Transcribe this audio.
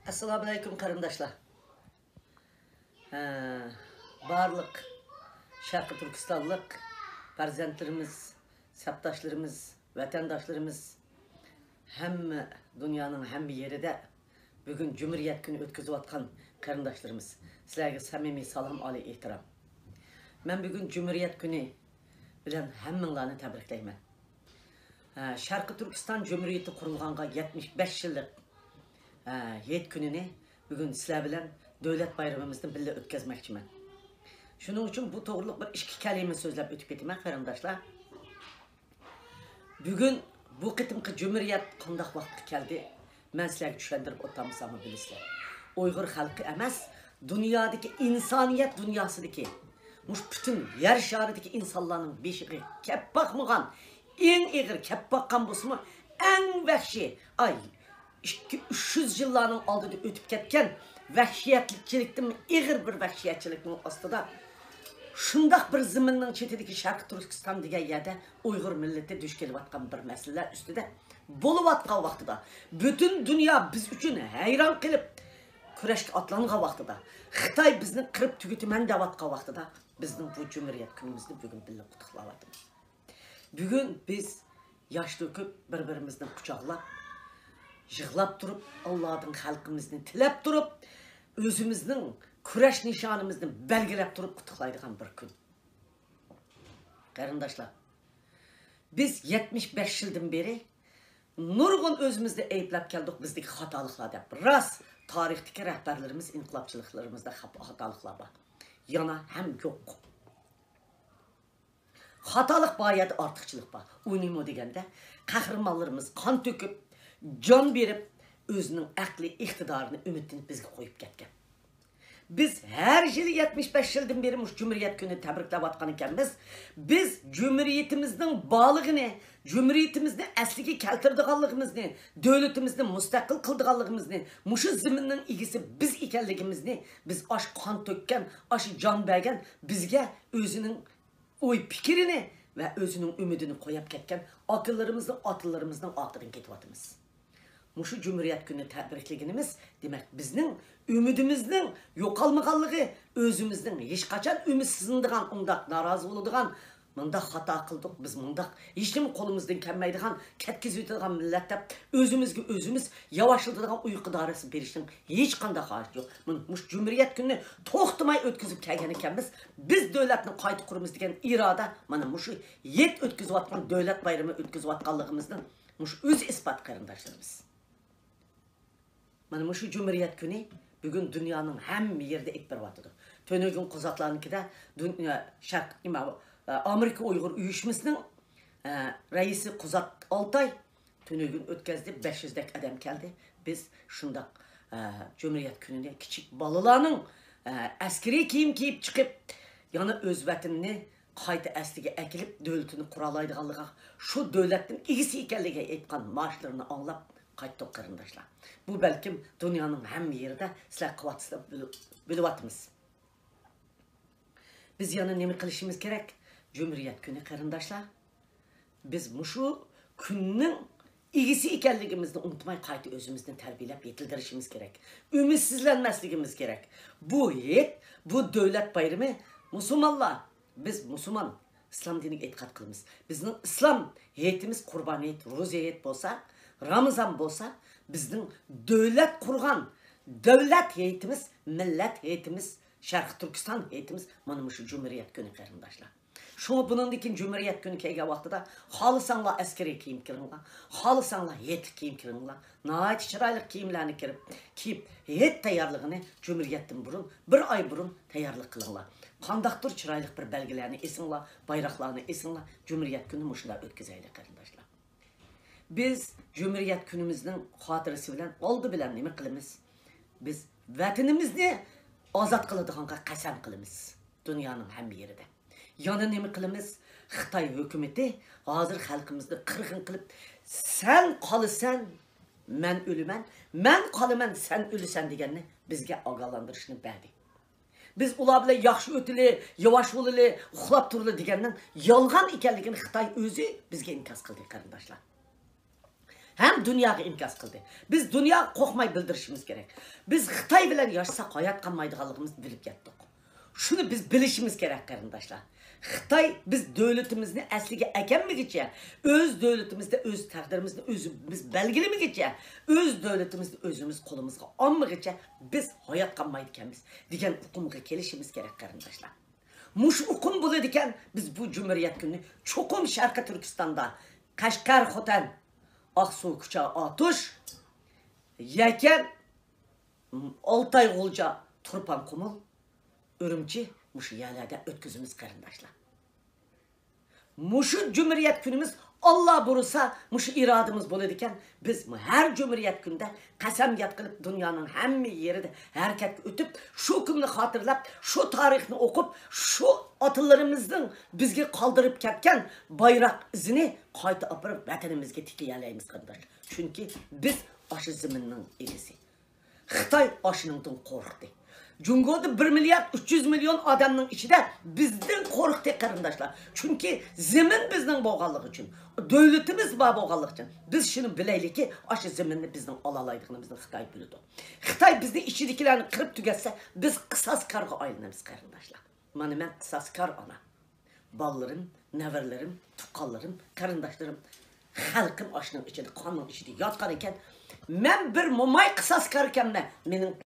Assalamu alaykum qarindoshlar. Barliq Sharqi Turkistonlik farzandlarimiz, sabdoshlarimiz, vatandoshlarimiz hamma dunyoning hamma yerida bugun Cumhuriyet kuni o'tkazayotgan qarindoshlarimiz, sizlarga samimiy salom, oliy ehtirom. Men bugun Cumhuriyet kuni bilan hammanglarni tabriklayman. Sharqi Turkiston Cumhuriyeti qurilganga 75 yillik yet gününü bugün sizler bilen devlet bayramımızdan birlikte ötkazmakçıman. Şunun için bu doğruluk bir iki kelime sözlep ötüp etmem qarindoshlar. Bugün bu qitimki Cumhuriyet qandaq vaqt keldi. Men sizlarga tushuntirib o'tamsam bilasizlar. Uyg'ur xalqi emas, dunyodagi insoniyat dunyosidagi mush bütün yer sharidagi insonlarning beshiga kep baqmagan, eng ig'ir kep baqqan bo'lsa, eng vahshiy 200 yılların aldığı ötüp ketken vahşiyetçilikten ağır bir vahşiyetçilikten aslında şundaq bir ziminin çetideki Şarkı Türkistan diye yerde Uygur milleti düş gelip atkan bir meseleler üstüde bolup atkan vaxtıda bütün dünya biz üçün hayran kılıp küreşke atlanığa vaxtıda Xitay bizden kırıp tükütümen de atkan vaxtıda bizden bu Cumhuriyet günümüzde bugün birlik kutuklavadım. Bugün biz yaşlı öküp birbirimizden kucakla yığlap durup Allah'ın halkımızdan tilep durup özümüzün küreş nişanımızdan belgelep durup kutuklaydıgan bir gün. Qarindoshlar, biz 75 yıldan beri nurgun özümüzde eyplep geldik bizdeki hatalıklar dep. Ras tarihteki rehberlerimiz, inkılapçılıklarımızda hatalıklar var. Yana hem yok. Hatalık bayat artıkçılık var. Oynayma degende kahramanlarımız kan töküp can berip özünün akli iktidarını ümitini bizge koyup ketken. Biz her yıl 75 yıldan beri Cumhuriyet günü tebriklep atkan ekanmiz. Biz Cumhuriyetimizden bağlılığını, Cumhuriyetimizden asliga keltirdiganligimizni, devletimizni mustaqil qildiganligimizni, muşu ziminin igisi biz ekanligimizni, biz aş kan tökken, aş can bergen bizge özünün oy fikrini ve özünün ümidini koyup ketken akıllarımızdan, atıllarımızdan arkadan ketiyatımız. Muşu Cumhuriyet günü tebrikliğimiz demek bizning ümidimizning yo'qolmaganligi, özümüzning hech qachon ümidsizdigan, undaq narozi bo'ladigan, mundaq xato qildik, biz mundaq hech nima qo'limizdan kelmaydigan, ketkizib o'tadigan millat deb özümüzge özümüz yavaşlatadigan uyqu dorasi berishning hech qanday hojati yo'q. Mush Cumhuriyet günü to'xtamay o'tkazib kelgan ekanmiz. Biz davlatni qayta quramiz degan iroda mana mushu yet o'tkazayotgan davlat bayrami o'tkazayotganligimizning mush o'z isbot qarindoshlarimiz. Mana şu Cumhuriyet günü bugün dünyanın hem yerde ekber vatıdır. Tönögün kozaklarınkide Amerika Uygur Uyuşmasının reisi Kozak Altay tönögün ötkazdı 500 dek adam geldi. Biz şunda Cumhuriyet gününde küçük balılarının askeri kiyim giyip çıkıp yani özvetinini qayta asliga ekilip devletini kuralaydıganlığa şu devletin igisi ekanligiga aytgan maaşlarını anlap qaytdı qarindoshlar. Bu belkim dünyanın hem yerinde sizler kıvatsızda bilyapmiz. Biz yana nima qilishimiz kerak? Cumhuriyet günü qarindoshlar. Biz muşu günning igisi ekanligimizni unutmay qayta özümüzni tarbiyalab yetildirishimiz kerak. Ümitsizlanmasligimiz kerak. Bu yet, bu devlet bayrami musulmonlar, biz musulmon islom diniga e'tiqod qilamiz. Bizning islom yetimiz qurboniyat, ro'zayat bo'lsa, Ramazan bo'lsa, bizning devlet kurgan, devlet heyetimiz, millet heyetimiz, Şarkı Türkistan heyetimiz mana şu Cumhuriyet günü qarindoshlar. Şunu bunundikin Cumhuriyet günü kelgan vaqtida xohlasanlar askeri kiyim kiringlar, xohlasanlar yet kiyim kiringlar, nihoyat chiroyli kiyimlarni kiyib yet tayyorligini Cumhuriyetdan burun, bir oy burun tayyorlik qilinglar. Qandaqdir chiroyli bir belgilarni esinglar, bayroqlarni esinglar, Cumhuriyet günü mushlar o'tkazaylik qarindoshlar. Biz Cumhuriyet günümüzün hatırası bilen, oldu bilen nima qilamiz? Biz vatanimizni ozod qiladiganga qasam qilamiz. Dünyanın hem yerinde. Yana nima qilamiz? Xitoy hukumati hozir xalqimizni qirg'in qilib, sen qolasan, men o'laman, men qolaman, sen o'lasan deganni bizga ogohlantirishni berdi. Biz ular bilan yaxshi o'tili, yavaş bo'lili, uxlab turili deganning yolg'on ekanligini Xitoy o'zi bizga inkos qildi qarindoshlar. hem dünyaya imkaz kıldı. Biz dünya korkmay bildirişimiz gerek. Biz Xitay bilen yaşasak hayat kalmaydıganlığımızı bilip getdik. Şunu biz bilişimiz gerek karındaşlar. Xitay biz devletimizni asliga ekenmigicha, öz devletimizde öz takdirimizni özümüz belgilemigicha, öz devletimizni özümüz kolumuzga olmagicha biz hayat kalmaydiganmiz degan uqumga kelishimiz gerek karındaşlar. Muş uqum bo'ladigan biz bu Cumhuriyet günü çokum Şarkı Türkistan'da Qashqar Xotan Aksu Kucha Atuş Yeken Altay G'ulja Turpan Qumul Ürümçi muşu yerlerde ötküzümüz karındaşlar. Muşu Cumhuriyet günümüz Allah burusa muşu iradımız bo'ladigan biz her Cumhuriyet günde qasamyat qilib dünyanın hamma yerida hareket ötüp şu kunni hatırlap, şu tarixni o'qib, şu atalarımızın bizge kaldırıp ketken bayrak izini qayta apırıp vatanimizga tikiyalaymiz kardeşler. Çünkü biz aşı ziminin egisi. Xitay aşınыңdan qo'rqdi. Jungo'da 1 milyar 300 milyon adamның içinde bizden korktu karındaşlar. Çünkü zemin bizden boğallık için, devletimiz boğallık için. Biz şunu bileylik ki aşı zeminini bizden alalaydığını bizden Xitay bildi. Xitay bizden içindekilerini kırıp tüketse biz kısas karga aylanırız karındaşlar. Mani ben kısas kar ana. Ballarım, neverlerim, tukallarım, karındaşlarım, halkım aşının içinde, kanın içinde yatkan iken ben bir mumay kısas karken menin